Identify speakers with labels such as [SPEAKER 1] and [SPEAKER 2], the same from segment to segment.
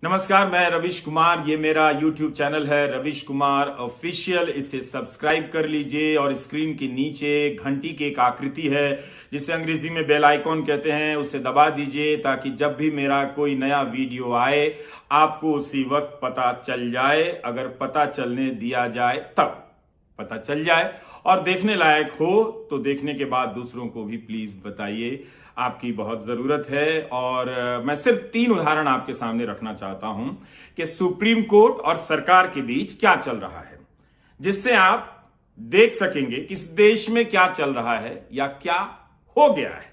[SPEAKER 1] नमस्कार, मैं रविश कुमार। ये मेरा YouTube चैनल है रविश कुमार ऑफिशियल। इसे सब्सक्राइब कर लीजिए और स्क्रीन के नीचे घंटी की एक आकृति है जिसे अंग्रेजी में बेल आइकॉन कहते हैं, उसे दबा दीजिए ताकि जब भी मेरा कोई नया वीडियो आए आपको उसी वक्त पता चल जाए। अगर पता चलने दिया जाए तब पता चल जाए और देखने लायक हो तो देखने के बाद दूसरों को भी प्लीज बताइए, आपकी बहुत जरूरत है। और मैं सिर्फ 3 उदाहरण आपके सामने रखना चाहता हूं कि सुप्रीम कोर्ट और सरकार के बीच क्या चल रहा है, जिससे आप देख सकेंगे कि इस देश में क्या चल रहा है या क्या हो गया है।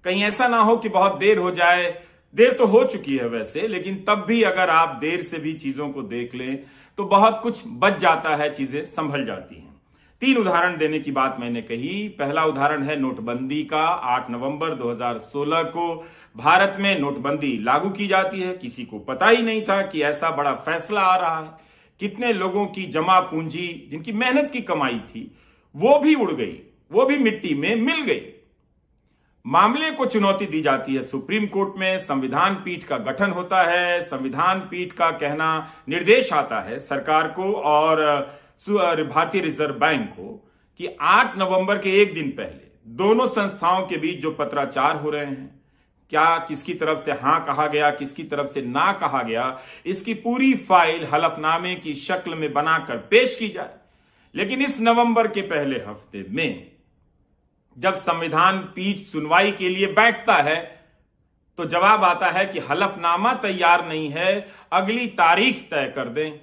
[SPEAKER 1] कहीं ऐसा ना हो कि बहुत देर हो जाए। देर तो हो चुकी है वैसे, लेकिन तब भी अगर आप देर से भी चीजों को देख लें तो बहुत कुछ बच जाता है, चीजें संभल जाती हैं। 3 उदाहरण देने की बात मैंने कही। पहला उदाहरण है नोटबंदी का। 8 नवंबर 2016 को भारत में नोटबंदी लागू की जाती है। किसी को पता ही नहीं था कि ऐसा बड़ा फैसला आ रहा है। कितने लोगों की जमा पूंजी, जिनकी मेहनत की कमाई थी, वो भी उड़ गई, वो भी मिट्टी में मिल गई। मामले को चुनौती दी जाती है सुप्रीम कोर्ट में। संविधान पीठ का गठन होता है। संविधान पीठ का कहना, निर्देश आता है सरकार को और भारतीय रिजर्व बैंक को कि 8 नवंबर के एक दिन पहले दोनों संस्थाओं के बीच जो पत्राचार हो रहे हैं, क्या किसकी तरफ से हां कहा गया, किसकी तरफ से ना कहा गया, इसकी पूरी फाइल हलफनामे की शक्ल में बनाकर पेश की जाए। लेकिन इस नवंबर के पहले हफ्ते में जब संविधान पीठ सुनवाई के लिए बैठता है तो जवाब आता है कि हलफनामा तैयार नहीं है, अगली तारीख तय कर दें।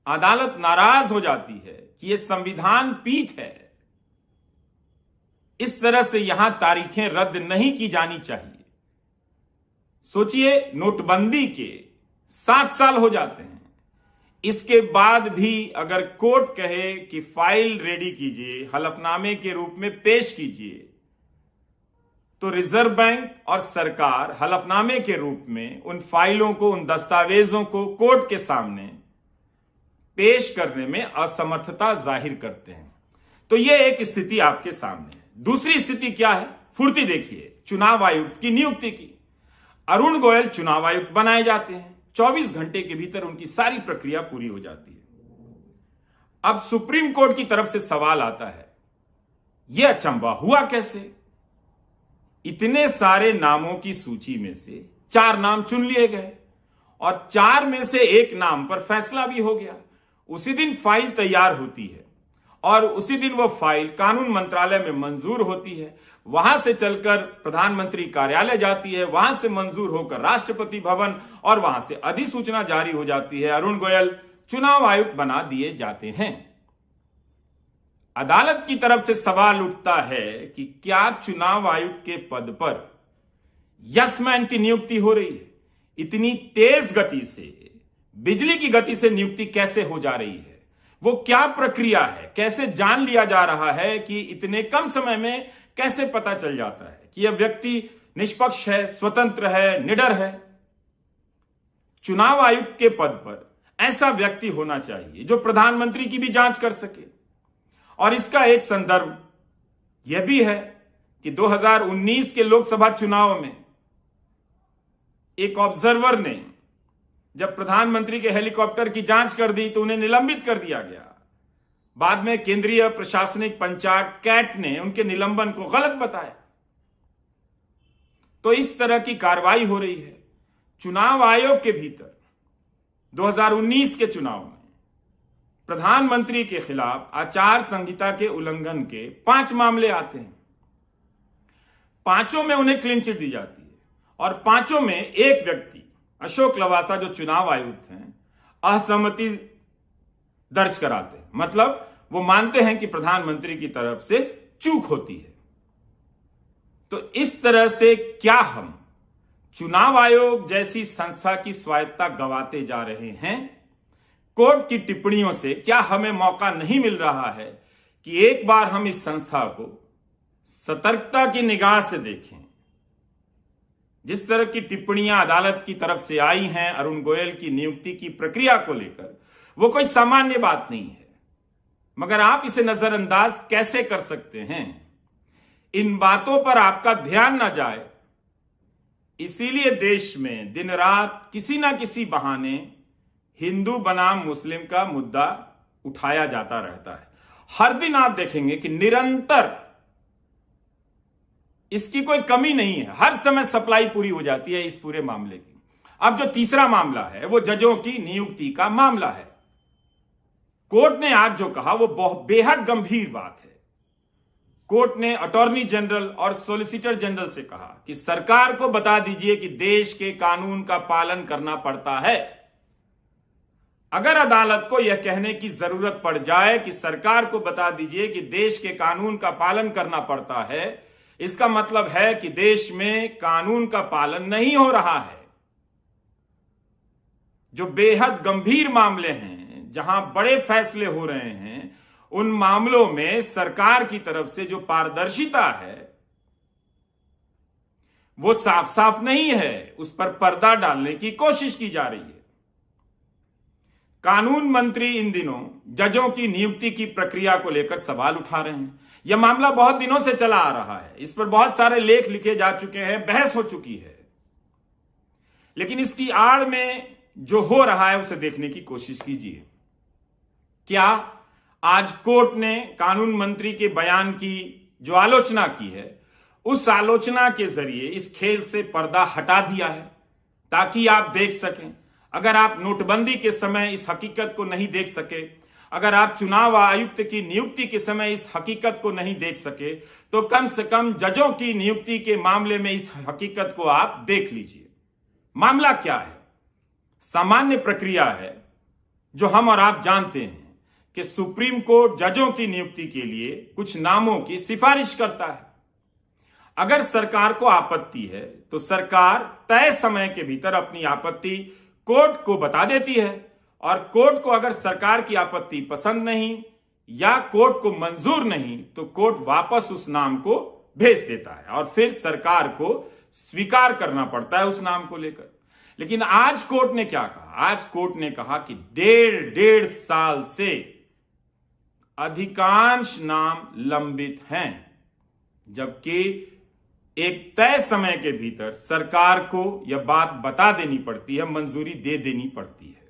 [SPEAKER 1] अदालत नाराज हो जाती है कि यह संविधान पीठ है, इस तरह से यहां तारीखें रद्द नहीं की जानी चाहिए। सोचिए, नोटबंदी के 7 साल हो जाते हैं। इसके बाद भी अगर कोर्ट कहे कि फाइल रेडी कीजिए, हलफनामे के रूप में पेश कीजिए, तो रिजर्व बैंक और सरकार हलफनामे के रूप में उन फाइलों को, उन दस्तावेजों को कोर्ट के सामने पेश करने में असमर्थता जाहिर करते हैं। तो यह एक स्थिति आपके सामने है। दूसरी स्थिति क्या है, फुर्ती देखिए चुनाव आयुक्त की नियुक्ति की। अरुण गोयल चुनाव आयुक्त बनाए जाते हैं। 24 घंटे के भीतर उनकी सारी प्रक्रिया पूरी हो जाती है। अब सुप्रीम कोर्ट की तरफ से सवाल आता है, यह अचंभा हुआ कैसे? इतने सारे नामों की सूची में से 4 नाम चुन लिए गए और 4 में से एक नाम पर फैसला भी हो गया। उसी दिन फाइल तैयार होती है और उसी दिन वह फाइल कानून मंत्रालय में मंजूर होती है। वहां से चलकर प्रधानमंत्री कार्यालय जाती है, वहां से मंजूर होकर राष्ट्रपति भवन और वहां से अधिसूचना जारी हो जाती है। अरुण गोयल चुनाव आयुक्त बना दिए जाते हैं। अदालत की तरफ से सवाल उठता है कि क्या चुनाव आयुक्त के पद पर यसमैन की नियुक्ति हो रही है? इतनी तेज गति से, बिजली की गति से नियुक्ति कैसे हो जा रही है? वो क्या प्रक्रिया है? कैसे जान लिया जा रहा है कि इतने कम समय में कैसे पता चल जाता है कि यह व्यक्ति निष्पक्ष है, स्वतंत्र है, निडर है? चुनाव आयुक्त के पद पर ऐसा व्यक्ति होना चाहिए जो प्रधानमंत्री की भी जांच कर सके। और इसका एक संदर्भ यह भी है कि 2019 के लोकसभा चुनाव में एक ऑब्जर्वर ने जब प्रधानमंत्री के हेलीकॉप्टर की जांच कर दी तो उन्हें निलंबित कर दिया गया। बाद में केंद्रीय प्रशासनिक पंचायत कैट ने उनके निलंबन को गलत बताया। तो इस तरह की कार्रवाई हो रही है। चुनाव आयोग के भीतर 2019 के चुनाव में प्रधानमंत्री के खिलाफ आचार संहिता के उल्लंघन के 5 मामले आते हैं। 5 में उन्हें क्लीन चिट दी जाती है और 5 में एक व्यक्ति, अशोक लवासा जो चुनाव आयुक्त हैं, असहमति दर्ज कराते हैं। मतलब वो मानते हैं कि प्रधानमंत्री की तरफ से चूक होती है। तो इस तरह से क्या हम चुनाव आयोग जैसी संस्था की स्वायत्तता गंवाते जा रहे हैं? कोर्ट की टिप्पणियों से क्या हमें मौका नहीं मिल रहा है कि एक बार हम इस संस्था को सतर्कता की निगाह से देखें? जिस तरह की टिप्पणियां अदालत की तरफ से आई हैं अरुण गोयल की नियुक्ति की प्रक्रिया को लेकर, वो कोई सामान्य बात नहीं है। मगर आप इसे नजरअंदाज कैसे कर सकते हैं? इन बातों पर आपका ध्यान ना जाए इसीलिए देश में दिन रात किसी ना किसी बहाने हिंदू बनाम मुस्लिम का मुद्दा उठाया जाता रहता है। हर दिन आप देखेंगे कि निरंतर इसकी कोई कमी नहीं है, हर समय सप्लाई पूरी हो जाती है इस पूरे मामले की। अब जो तीसरा मामला है वो जजों की नियुक्ति का मामला है। कोर्ट ने आज जो कहा वो बहुत बेहद गंभीर बात है। कोर्ट ने अटॉर्नी जनरल और सॉलिसिटर जनरल से कहा कि सरकार को बता दीजिए कि देश के कानून का पालन करना पड़ता है। अगर अदालत को यह कहने की जरूरत पड़ जाए कि सरकार को बता दीजिए कि देश के कानून का पालन करना पड़ता है, इसका मतलब है कि देश में कानून का पालन नहीं हो रहा है। जो बेहद गंभीर मामले हैं, जहां बड़े फैसले हो रहे हैं, उन मामलों में सरकार की तरफ से जो पारदर्शिता है वो साफ साफ नहीं है, उस पर पर्दा डालने की कोशिश की जा रही है। कानून मंत्री इन दिनों जजों की नियुक्ति की प्रक्रिया को लेकर सवाल उठा रहे हैं। यह मामला बहुत दिनों से चला आ रहा है, इस पर बहुत सारे लेख लिखे जा चुके हैं, बहस हो चुकी है, लेकिन इसकी आड़ में जो हो रहा है उसे देखने की कोशिश कीजिए। क्या आज कोर्ट ने कानून मंत्री के बयान की जो आलोचना की है, उस आलोचना के जरिए इस खेल से पर्दा हटा दिया है ताकि आप देख सकें। अगर आप नोटबंदी के समय इस हकीकत को नहीं देख सके, अगर आप चुनाव आयुक्त की नियुक्ति के समय इस हकीकत को नहीं देख सके, तो कम से कम जजों की नियुक्ति के मामले में इस हकीकत को आप देख लीजिए। मामला क्या है? सामान्य प्रक्रिया है जो हम और आप जानते हैं कि सुप्रीम कोर्ट जजों की नियुक्ति के लिए कुछ नामों की सिफारिश करता है। अगर सरकार को आपत्ति है तो सरकार तय समय के भीतर अपनी आपत्ति कोर्ट को बता देती है, और कोर्ट को अगर सरकार की आपत्ति पसंद नहीं या कोर्ट को मंजूर नहीं तो कोर्ट वापस उस नाम को भेज देता है और फिर सरकार को स्वीकार करना पड़ता है उस नाम को लेकर। लेकिन आज कोर्ट ने क्या कहा? आज कोर्ट ने कहा कि डेढ़ साल से अधिकांश नाम लंबित हैं, जबकि एक तय समय के भीतर सरकार को यह बात बता देनी पड़ती है, मंजूरी दे देनी पड़ती है,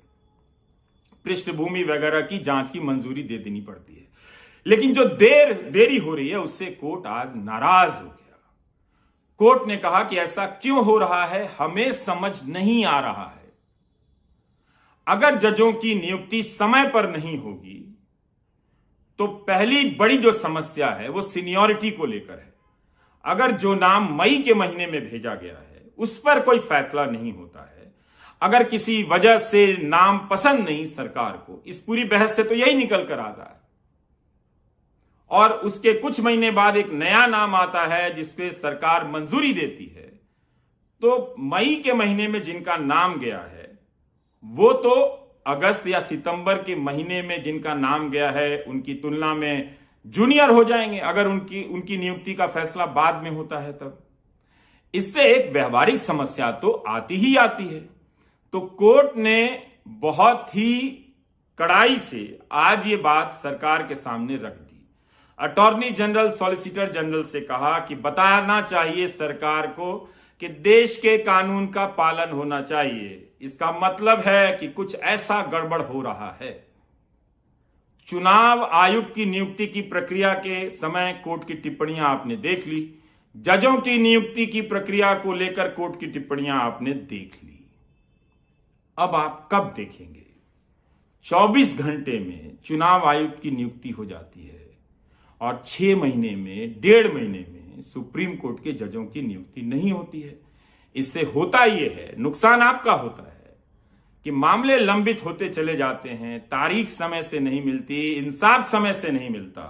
[SPEAKER 1] पृष्ठभूमि वगैरह की जांच की मंजूरी दे देनी पड़ती है। लेकिन जो देरी हो रही है उससे कोर्ट आज नाराज हो गया। कोर्ट ने कहा कि ऐसा क्यों हो रहा है, हमें समझ नहीं आ रहा है। अगर जजों की नियुक्ति समय पर नहीं होगी तो पहली बड़ी जो समस्या है वो सीनियरिटी को लेकर है। अगर जो नाम मई के महीने में भेजा गया है उस पर कोई फैसला नहीं होता है, अगर किसी वजह से नाम पसंद नहीं सरकार को, इस पूरी बहस से तो यही निकल कर आता है, और उसके कुछ महीने बाद एक नया नाम आता है जिसपे सरकार मंजूरी देती है, तो मई के महीने में जिनका नाम गया है वो तो अगस्त या सितंबर के महीने में जिनका नाम गया है उनकी तुलना में जूनियर हो जाएंगे, अगर उनकी नियुक्ति का फैसला बाद में होता है तब। इससे एक व्यवहारिक समस्या तो आती ही आती है। तो कोर्ट ने बहुत ही कड़ाई से आज ये बात सरकार के सामने रख दी। अटॉर्नी जनरल, सॉलिसिटर जनरल से कहा कि बताना चाहिए सरकार को कि देश के कानून का पालन होना चाहिए। इसका मतलब है कि कुछ ऐसा गड़बड़ हो रहा है। चुनाव आयुक्त की नियुक्ति की प्रक्रिया के समय कोर्ट की टिप्पणियां आपने देख ली, जजों की नियुक्ति की प्रक्रिया को लेकर कोर्ट की टिप्पणियां आपने देख ली। अब आप कब देखेंगे? 24 घंटे में चुनाव आयुक्त की नियुक्ति हो जाती है और 6 महीने में, 1.5 महीने में सुप्रीम कोर्ट के जजों की नियुक्ति नहीं होती है। इससे होता यह है, नुकसान आपका होता है कि मामले लंबित होते चले जाते हैं, तारीख समय से नहीं मिलती, इंसाफ समय से नहीं मिलता,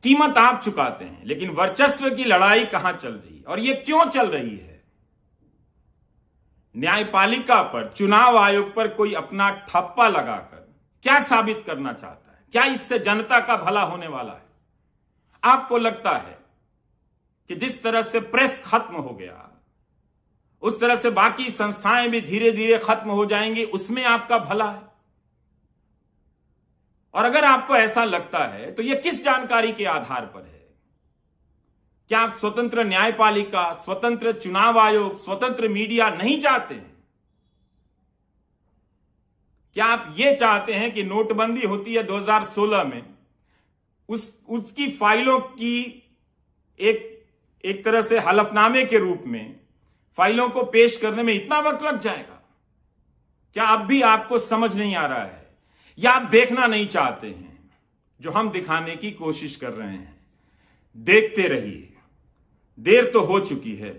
[SPEAKER 1] कीमत आप चुकाते हैं। लेकिन वर्चस्व की लड़ाई कहां चल रही है और यह क्यों चल रही है? न्यायपालिका पर, चुनाव आयोग पर कोई अपना ठप्पा लगाकर क्या साबित करना चाहता है? क्या इससे जनता का भला होने वाला है? आपको लगता है कि जिस तरह से प्रेस खत्म हो गया उस तरह से बाकी संस्थाएं भी धीरे धीरे खत्म हो जाएंगी, उसमें आपका भला है? और अगर आपको ऐसा लगता है तो यह किस जानकारी के आधार पर है? क्या आप स्वतंत्र न्यायपालिका, स्वतंत्र चुनाव आयोग, स्वतंत्र मीडिया नहीं चाहते हैं? क्या आप ये चाहते हैं कि नोटबंदी होती है 2016 में, उसकी फाइलों की एक तरह से हलफनामे के रूप में फाइलों को पेश करने में इतना वक्त लग जाएगा? क्या अब भी आपको समझ नहीं आ रहा है, या आप देखना नहीं चाहते हैं जो हम दिखाने की कोशिश कर रहे हैं? देखते रहिए, देर तो हो चुकी है,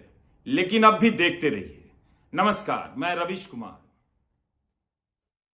[SPEAKER 1] लेकिन अब भी देखते रहिए। नमस्कार, मैं रविश कुमार।